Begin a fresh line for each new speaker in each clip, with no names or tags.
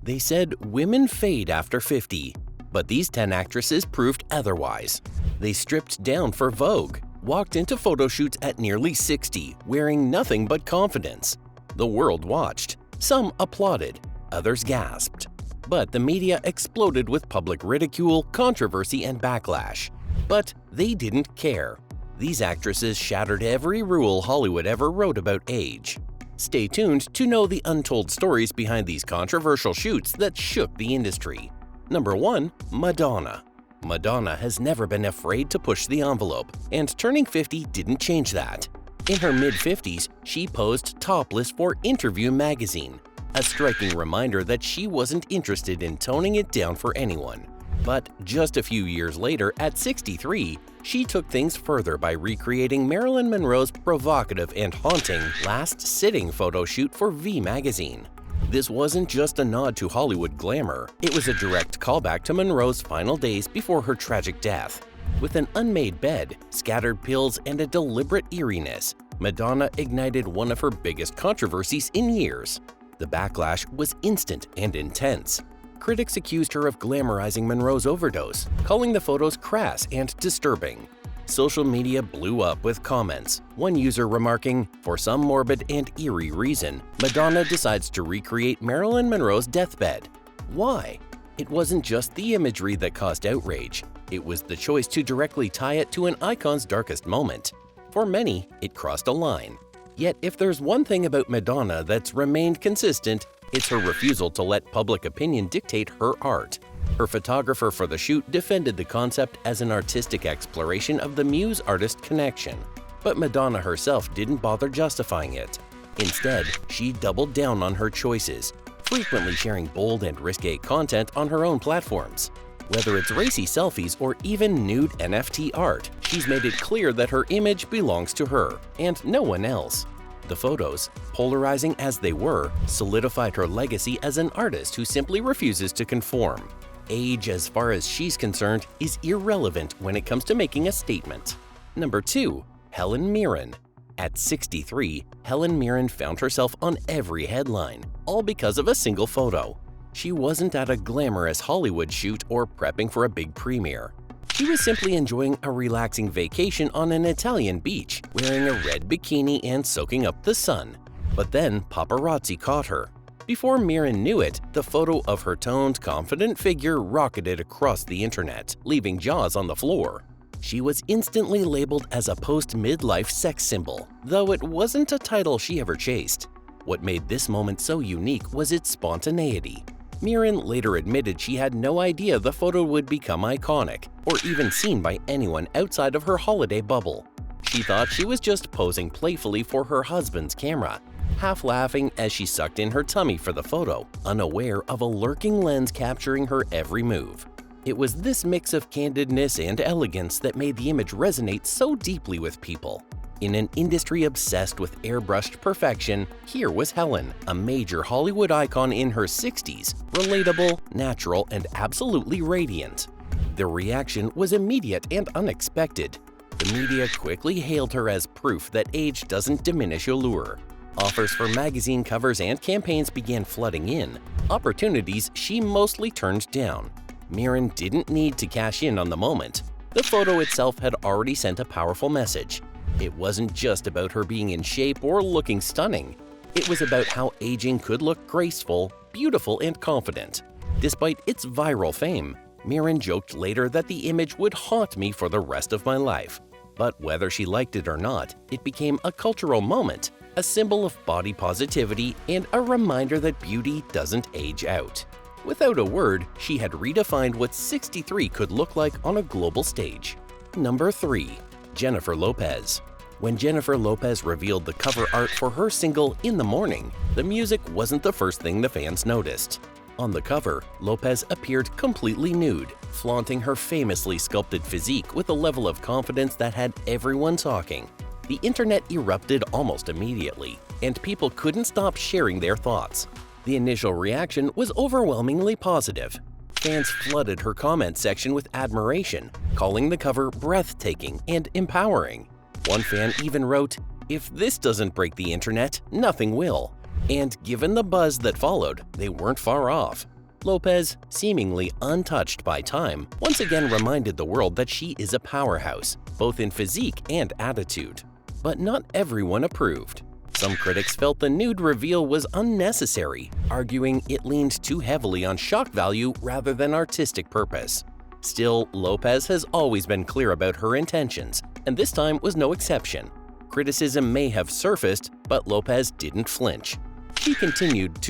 They said women fade after 50, but these 10 actresses proved otherwise. They stripped down for Vogue, walked into photoshoots at nearly 60, wearing nothing but confidence. The world watched. Some applauded, others gasped. But the media exploded with public ridicule, controversy, and backlash. But they didn't care. These actresses shattered every rule Hollywood ever wrote about age. Stay tuned to know the untold stories behind these controversial shoots that shook the industry. Number 1. Madonna. Madonna has never been afraid to push the envelope, and turning 50 didn't change that. In her mid-50s, she posed topless for Interview magazine, a striking reminder that she wasn't interested in toning it down for anyone. But just a few years later, at 63, she took things further by recreating Marilyn Monroe's provocative and haunting last sitting photo shoot for V magazine. This wasn't just a nod to Hollywood glamour, it was a direct callback to Monroe's final days before her tragic death. With an unmade bed, scattered pills, and a deliberate eeriness, Madonna ignited one of her biggest controversies in years. The backlash was instant and intense. Critics accused her of glamorizing Monroe's overdose, calling the photos crass and disturbing. Social media blew up with comments, one user remarking, "For some morbid and eerie reason, Madonna decides to recreate Marilyn Monroe's deathbed." Why? It wasn't just the imagery that caused outrage. It was the choice to directly tie it to an icon's darkest moment. For many, it crossed a line. Yet if there's one thing about Madonna that's remained consistent, it's her refusal to let public opinion dictate her art. Her photographer for the shoot defended the concept as an artistic exploration of the muse-artist connection. But Madonna herself didn't bother justifying it. Instead, she doubled down on her choices, frequently sharing bold and risque content on her own platforms. Whether it's racy selfies or even nude NFT art, she's made it clear that her image belongs to her and no one else. The photos, polarizing as they were, solidified her legacy as an artist who simply refuses to conform. Age, as far as she's concerned, is irrelevant when it comes to making a statement. Number 2. Helen Mirren. At 63, Helen Mirren found herself on every headline, all because of a single photo. She wasn't at a glamorous Hollywood shoot or prepping for a big premiere. She was simply enjoying a relaxing vacation on an Italian beach, wearing a red bikini and soaking up the sun. But then paparazzi caught her. Before Mirren knew it, the photo of her toned, confident figure rocketed across the internet, leaving jaws on the floor. She was instantly labeled as a post-midlife sex symbol, though it wasn't a title she ever chased. What made this moment so unique was its spontaneity. Mirren later admitted she had no idea the photo would become iconic or even seen by anyone outside of her holiday bubble. She thought she was just posing playfully for her husband's camera, half laughing as she sucked in her tummy for the photo, unaware of a lurking lens capturing her every move. It was this mix of candidness and elegance that made the image resonate so deeply with people. In an industry obsessed with airbrushed perfection, here was Helen, a major Hollywood icon in her 60s, relatable, natural, and absolutely radiant. The reaction was immediate and unexpected. The media quickly hailed her as proof that age doesn't diminish allure. Offers for magazine covers and campaigns began flooding in, opportunities she mostly turned down. Mirren didn't need to cash in on the moment. The photo itself had already sent a powerful message. It wasn't just about her being in shape or looking stunning. It was about how aging could look graceful, beautiful, and confident. Despite its viral fame, Mirren joked later that the image would haunt me for the rest of my life. But whether she liked it or not, it became a cultural moment, a symbol of body positivity, and a reminder that beauty doesn't age out. Without a word, she had redefined what 63 could look like on a global stage. Number 3. Jennifer Lopez. When Jennifer Lopez revealed the cover art for her single In the Morning, the music wasn't the first thing the fans noticed. On the cover, Lopez appeared completely nude, flaunting her famously sculpted physique with a level of confidence that had everyone talking. The internet erupted almost immediately, and people couldn't stop sharing their thoughts. The initial reaction was overwhelmingly positive. Fans flooded her comment section with admiration, calling the cover breathtaking and empowering. One fan even wrote, "If this doesn't break the internet, nothing will." And given the buzz that followed, they weren't far off. Lopez, seemingly untouched by time, once again reminded the world that she is a powerhouse, both in physique and attitude. But not everyone approved. Some critics felt the nude reveal was unnecessary, arguing it leaned too heavily on shock value rather than artistic purpose. Still, Lopez has always been clear about her intentions, and this time was no exception. Criticism may have surfaced, but Lopez didn't flinch. She continued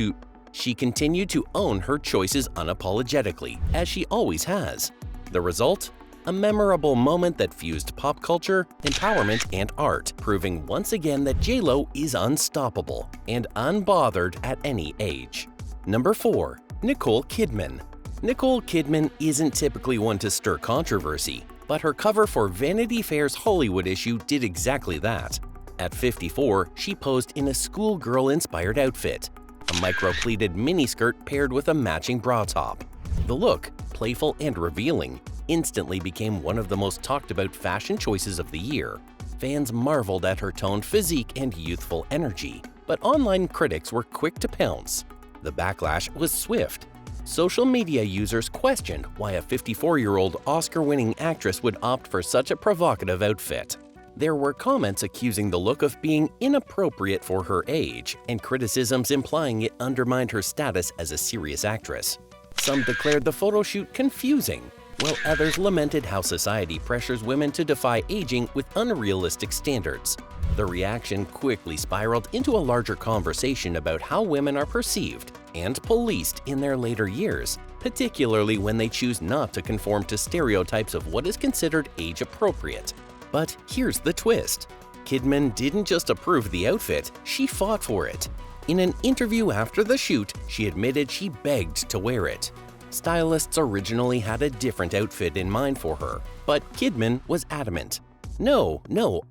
to own her choices unapologetically, as she always has. The result? A memorable moment that fused pop culture, empowerment, and art, proving once again that J.Lo is unstoppable and unbothered at any age. Number 4. Nicole Kidman. Nicole Kidman isn't typically one to stir controversy, but her cover for Vanity Fair's Hollywood issue did exactly that. At 54, she posed in a schoolgirl-inspired outfit, a micro-pleated miniskirt paired with a matching bra top. The look, playful and revealing, instantly became one of the most talked-about fashion choices of the year. Fans marveled at her toned physique and youthful energy, but online critics were quick to pounce. The backlash was swift. Social media users questioned why a 54-year-old Oscar-winning actress would opt for such a provocative outfit. There were comments accusing the look of being inappropriate for her age, and criticisms implying it undermined her status as a serious actress. Some declared the photoshoot confusing, while others lamented how society pressures women to defy aging with unrealistic standards. The reaction quickly spiraled into a larger conversation about how women are perceived and policed in their later years, particularly when they choose not to conform to stereotypes of what is considered age-appropriate. But here's the twist. Kidman didn't just approve the outfit, she fought for it. In an interview after the shoot, she admitted she begged to wear it. Stylists originally had a different outfit in mind for her, but Kidman was adamant. No,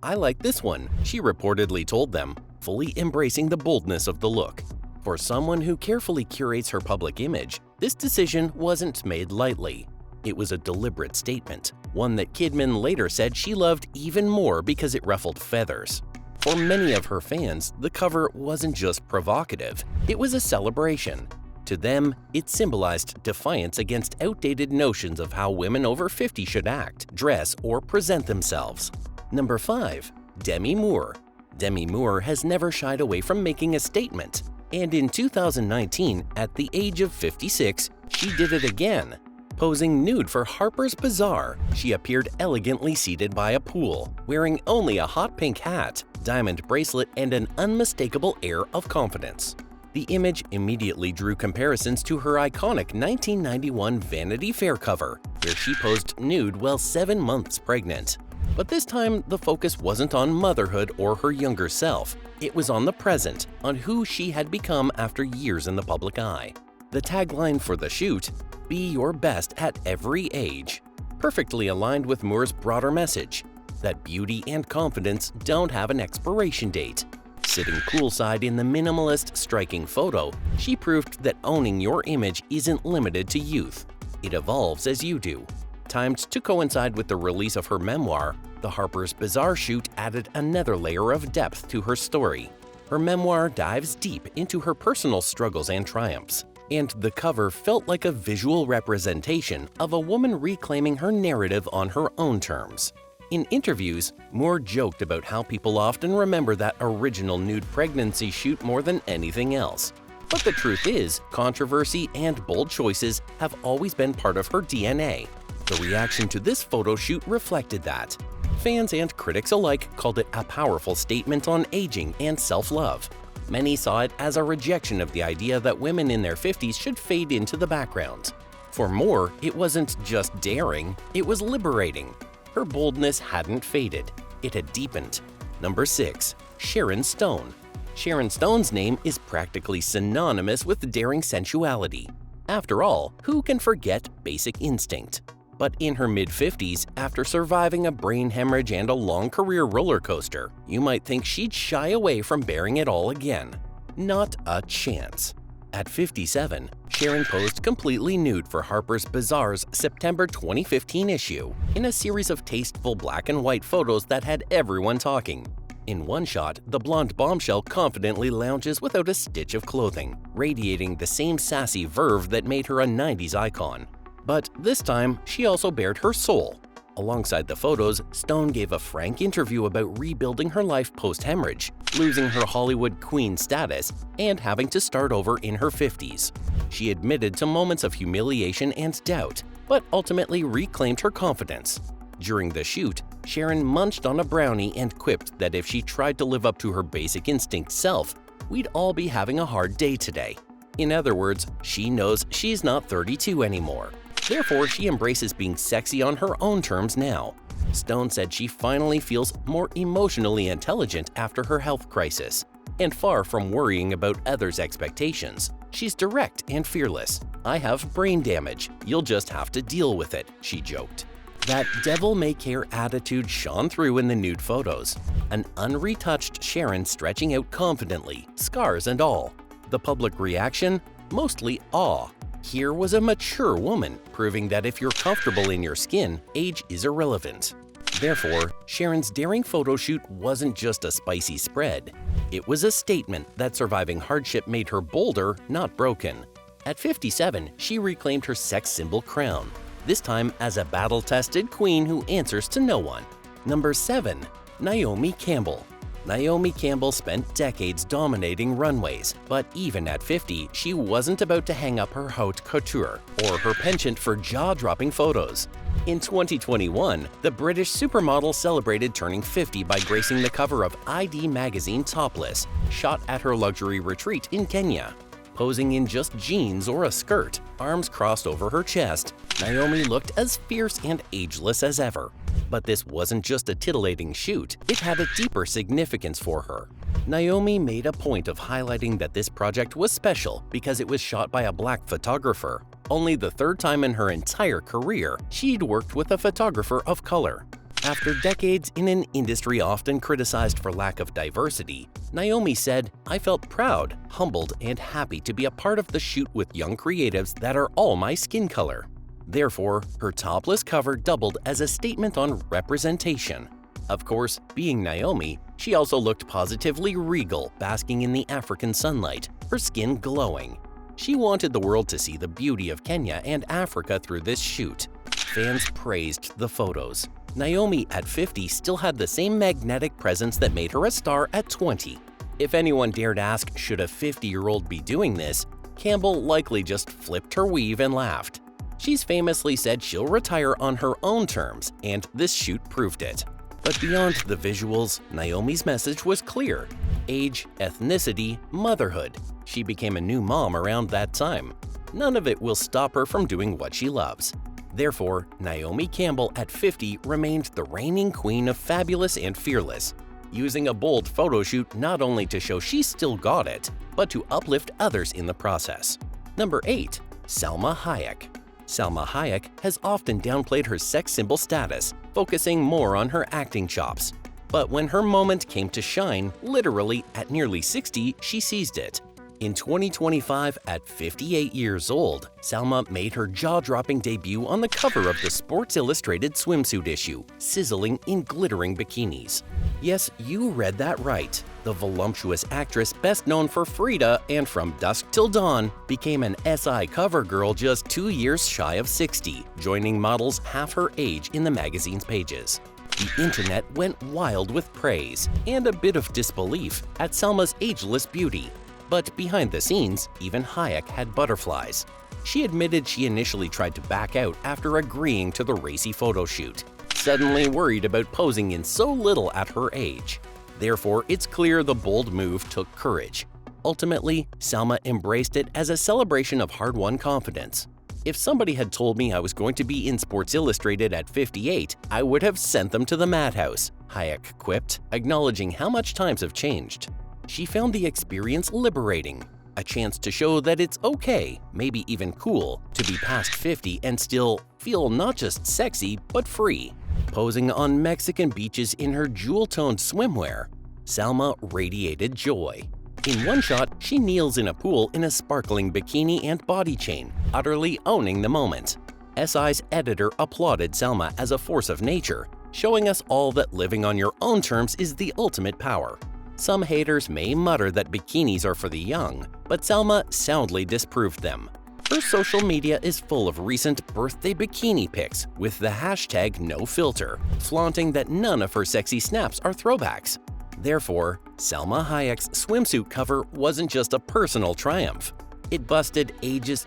I like this one," she reportedly told them, fully embracing the boldness of the look. For someone who carefully curates her public image, this decision wasn't made lightly. It was a deliberate statement, one that Kidman later said she loved even more because it ruffled feathers. For many of her fans, the cover wasn't just provocative, it was a celebration. To them, it symbolized defiance against outdated notions of how women over 50 should act, dress, or present themselves. Number 5. Demi Moore. Demi Moore has never shied away from making a statement, and in 2019, at the age of 56, she did it again. Posing nude for Harper's Bazaar, she appeared elegantly seated by a pool, wearing only a hot pink hat, diamond bracelet, and an unmistakable air of confidence. The image immediately drew comparisons to her iconic 1991 Vanity Fair cover, where she posed nude while 7 months pregnant. But this time, the focus wasn't on motherhood or her younger self. It was on the present, on who she had become after years in the public eye. The tagline for the shoot, "Be your best at every age," perfectly aligned with Moore's broader message, that beauty and confidence don't have an expiration date. Sitting poolside in the minimalist, striking photo, she proved that owning your image isn't limited to youth. It evolves as you do. Timed to coincide with the release of her memoir, the Harper's Bazaar shoot added another layer of depth to her story. Her memoir dives deep into her personal struggles and triumphs, and the cover felt like a visual representation of a woman reclaiming her narrative on her own terms. In interviews, Moore joked about how people often remember that original nude pregnancy shoot more than anything else. But the truth is, controversy and bold choices have always been part of her DNA. The reaction to this photo shoot reflected that. Fans and critics alike called it a powerful statement on aging and self-love. Many saw it as a rejection of the idea that women in their 50s should fade into the background. For Moore, it wasn't just daring, it was liberating. Her boldness hadn't faded, it had deepened. Number 6. Sharon Stone. Sharon Stone's name is practically synonymous with daring sensuality. After all, who can forget Basic Instinct? But in her mid-50s, after surviving a brain hemorrhage and a long career roller coaster, you might think she'd shy away from bearing it all again. Not a chance. At 57, Sharon posed completely nude for Harper's Bazaar's September 2015 issue, in a series of tasteful black and white photos that had everyone talking. In one shot, the blonde bombshell confidently lounges without a stitch of clothing, radiating the same sassy verve that made her a 90s icon. But this time, she also bared her soul. Alongside the photos, Stone gave a frank interview about rebuilding her life post-hemorrhage, losing her Hollywood queen status, and having to start over in her 50s. She admitted to moments of humiliation and doubt, but ultimately reclaimed her confidence. During the shoot, Sharon munched on a brownie and quipped that if she tried to live up to her basic instinct self, we'd all be having a hard day today. In other words, she knows she's not 32 anymore. Therefore, she embraces being sexy on her own terms now. Stone said she finally feels more emotionally intelligent after her health crisis. And far from worrying about others' expectations, she's direct and fearless. "I have brain damage. You'll just have to deal with it," she joked. That devil-may-care attitude shone through in the nude photos. An unretouched Sharon stretching out confidently, scars and all. The public reaction? Mostly awe. Here was a mature woman, proving that if you're comfortable in your skin, age is irrelevant. Therefore, Sharon's daring photo shoot wasn't just a spicy spread. It was a statement that surviving hardship made her bolder, not broken. At 57, she reclaimed her sex symbol crown, this time as a battle-tested queen who answers to no one. Number 7. Naomi Campbell. Naomi Campbell spent decades dominating runways, but even at 50, she wasn't about to hang up her haute couture or her penchant for jaw-dropping photos. In 2021, the British supermodel celebrated turning 50 by gracing the cover of ID magazine topless, shot at her luxury retreat in Kenya. Posing in just jeans or a skirt, arms crossed over her chest, Naomi looked as fierce and ageless as ever. But this wasn't just a titillating shoot, it had a deeper significance for her. Naomi made a point of highlighting that this project was special because it was shot by a black photographer, only the third time in her entire career she'd worked with a photographer of color. After decades in an industry often criticized for lack of diversity, Naomi said, "I felt proud, humbled, and happy to be a part of the shoot with young creatives that are all my skin color." Therefore, her topless cover doubled as a statement on representation. Of course, being Naomi, she also looked positively regal, basking in the African sunlight, her skin glowing. She wanted the world to see the beauty of Kenya and Africa through this shoot. Fans praised the photos. Naomi at 50 still had the same magnetic presence that made her a star at 20. If anyone dared ask, should a 50-year-old be doing this, Campbell likely just flipped her weave and laughed. She's famously said she'll retire on her own terms, and this shoot proved it. But beyond the visuals, Naomi's message was clear. Age, ethnicity, motherhood. She became a new mom around that time. None of it will stop her from doing what she loves. Therefore, Naomi Campbell at 50 remained the reigning queen of fabulous and fearless, using a bold photo shoot not only to show she still got it, but to uplift others in the process. Number 8. Selma Hayek. Selma Hayek has often downplayed her sex symbol status, focusing more on her acting chops. But when her moment came to shine, literally at nearly 60, she seized it. In 2025, at 58 years old, Selma made her jaw-dropping debut on the cover of the Sports Illustrated swimsuit issue, sizzling in glittering bikinis. Yes, you read that right. The voluptuous actress best known for Frida and From Dusk Till Dawn became an SI cover girl just 2 years shy of 60, joining models half her age in the magazine's pages. The internet went wild with praise and a bit of disbelief at Selma's ageless beauty. But behind the scenes, even Hayek had butterflies. She admitted she initially tried to back out after agreeing to the racy photo shoot, suddenly worried about posing in so little at her age. Therefore, it's clear the bold move took courage. Ultimately, Selma embraced it as a celebration of hard-won confidence. "If somebody had told me I was going to be in Sports Illustrated at 58, I would have sent them to the madhouse," Hayek quipped, acknowledging how much times have changed. She found the experience liberating, a chance to show that it's okay, maybe even cool, to be past 50 and still feel not just sexy, but free. Posing on Mexican beaches in her jewel-toned swimwear, Selma radiated joy. In one shot, she kneels in a pool in a sparkling bikini and body chain, utterly owning the moment. SI's editor applauded Selma as a force of nature, showing us all that living on your own terms is the ultimate power. Some haters may mutter that bikinis are for the young, but Selma soundly disproved them. Her social media is full of recent birthday bikini pics with the hashtag #NoFilter, flaunting that none of her sexy snaps are throwbacks. Therefore, Selma Hayek's swimsuit cover wasn't just a personal triumph. It busted ageist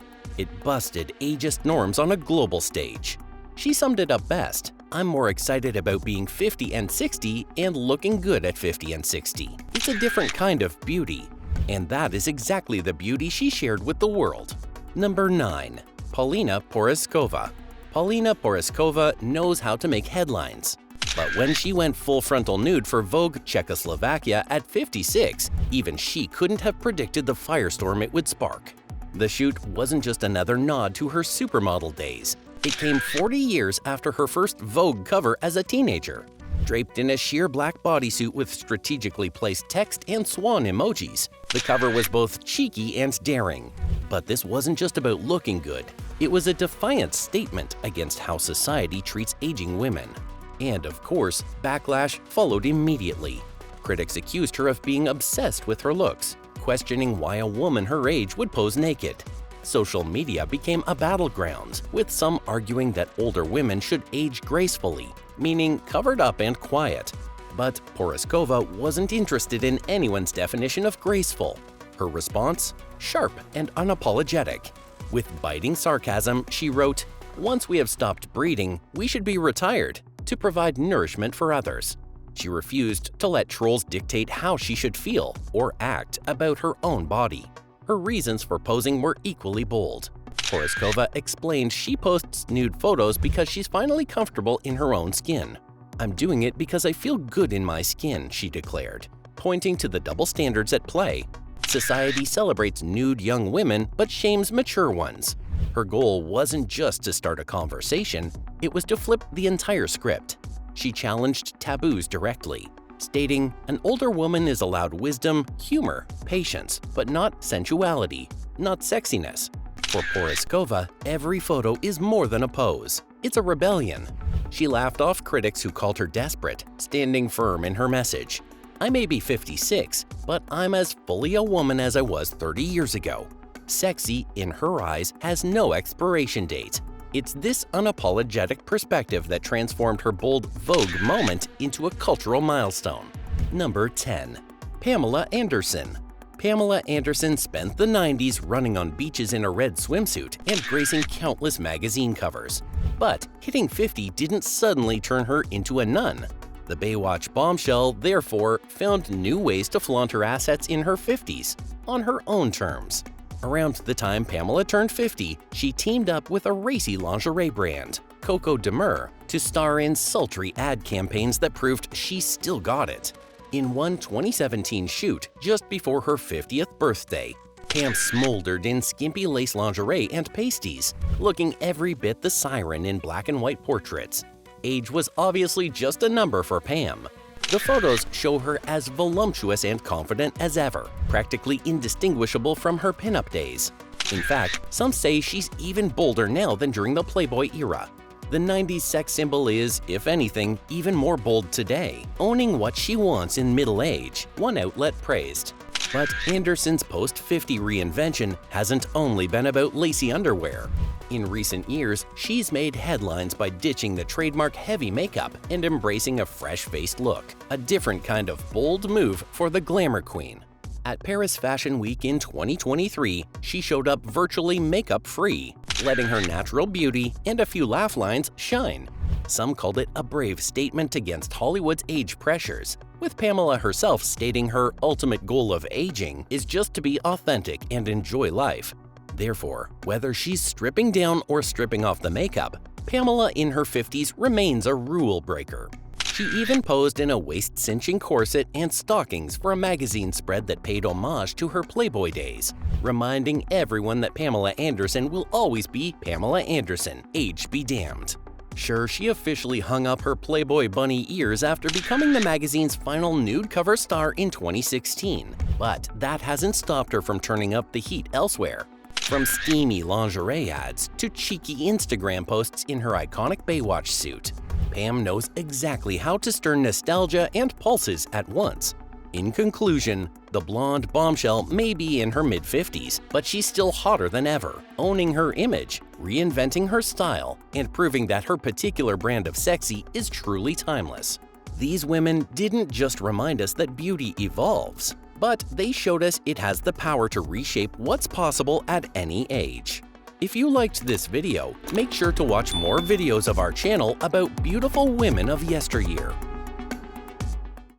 norms on a global stage. She summed it up best: "I'm more excited about being 50 and 60 and looking good at 50 and 60. It's a different kind of beauty." And that is exactly the beauty she shared with the world. Number 9. Paulina Porusova. Paulina Porusova knows how to make headlines. But when she went full frontal nude for Vogue Czechoslovakia at 56, even she couldn't have predicted the firestorm it would spark. The shoot wasn't just another nod to her supermodel days. It came 40 years after her first Vogue cover as a teenager. Draped in a sheer black bodysuit with strategically placed text and swan emojis, the cover was both cheeky and daring. But this wasn't just about looking good. It was a defiant statement against how society treats aging women. And of course, backlash followed immediately. Critics accused her of being obsessed with her looks, questioning why a woman her age would pose naked. Social media became a battleground, with some arguing that older women should age gracefully, meaning covered up and quiet. But Porusova wasn't interested in anyone's definition of graceful. Her response? Sharp and unapologetic. With biting sarcasm, she wrote, "Once we have stopped breeding, we should be retired to provide nourishment for others." She refused to let trolls dictate how she should feel or act about her own body. Her reasons for posing were equally bold. Porusova explained she posts nude photos because she's finally comfortable in her own skin. "I'm doing it because I feel good in my skin," she declared, pointing to the double standards at play. Society celebrates nude young women but shames mature ones. Her goal wasn't just to start a conversation, it was to flip the entire script. She challenged taboos directly, stating, "An older woman is allowed wisdom, humor, patience, but not sensuality, not sexiness." For Porusova, every photo is more than a pose. It's a rebellion. She laughed off critics who called her desperate, standing firm in her message. "I may be 56, but I'm as fully a woman as I was 30 years ago." Sexy, in her eyes, has no expiration date. It's this unapologetic perspective that transformed her bold Vogue moment into a cultural milestone. Number 10. Pamela Anderson. Pamela Anderson spent the 90s running on beaches in a red swimsuit and gracing countless magazine covers. But hitting 50 didn't suddenly turn her into a nun. The Baywatch bombshell, therefore, found new ways to flaunt her assets in her 50s, on her own terms. Around the time Pamela turned 50, she teamed up with a racy lingerie brand, Coco de Mer, to star in sultry ad campaigns that proved she still got it. In one 2017 shoot just before her 50th birthday, Pam smoldered in skimpy lace lingerie and pasties, looking every bit the siren in black and white portraits. Age was obviously just a number for Pam. The photos show her as voluptuous and confident as ever, practically indistinguishable from her pinup days. In fact, some say she's even bolder now than during the Playboy era. The 90s sex symbol is, if anything, even more bold today, owning what she wants in middle age, one outlet praised. But Anderson's post-50 reinvention hasn't only been about lacy underwear. In recent years, she's made headlines by ditching the trademark heavy makeup and embracing a fresh-faced look, a different kind of bold move for the glamour queen. At Paris Fashion Week in 2023, she showed up virtually makeup-free, letting her natural beauty and a few laugh lines shine. Some called it a brave statement against Hollywood's age pressures, with Pamela herself stating her ultimate goal of aging is just to be authentic and enjoy life. Therefore, whether she's stripping down or stripping off the makeup, Pamela in her 50s remains a rule breaker. She even posed in a waist-cinching corset and stockings for a magazine spread that paid homage to her Playboy days, reminding everyone that Pamela Anderson will always be Pamela Anderson, age be damned. Sure, she officially hung up her Playboy bunny ears after becoming the magazine's final nude cover star in 2016, but that hasn't stopped her from turning up the heat elsewhere. From steamy lingerie ads to cheeky Instagram posts in her iconic Baywatch suit, Pam knows exactly how to stir nostalgia and pulses at once. In conclusion, the blonde bombshell may be in her mid-50s, but she's still hotter than ever, owning her image, reinventing her style, and proving that her particular brand of sexy is truly timeless. These women didn't just remind us that beauty evolves, but they showed us it has the power to reshape what's possible at any age. If you liked this video, make sure to watch more videos of our channel about beautiful women of yesteryear.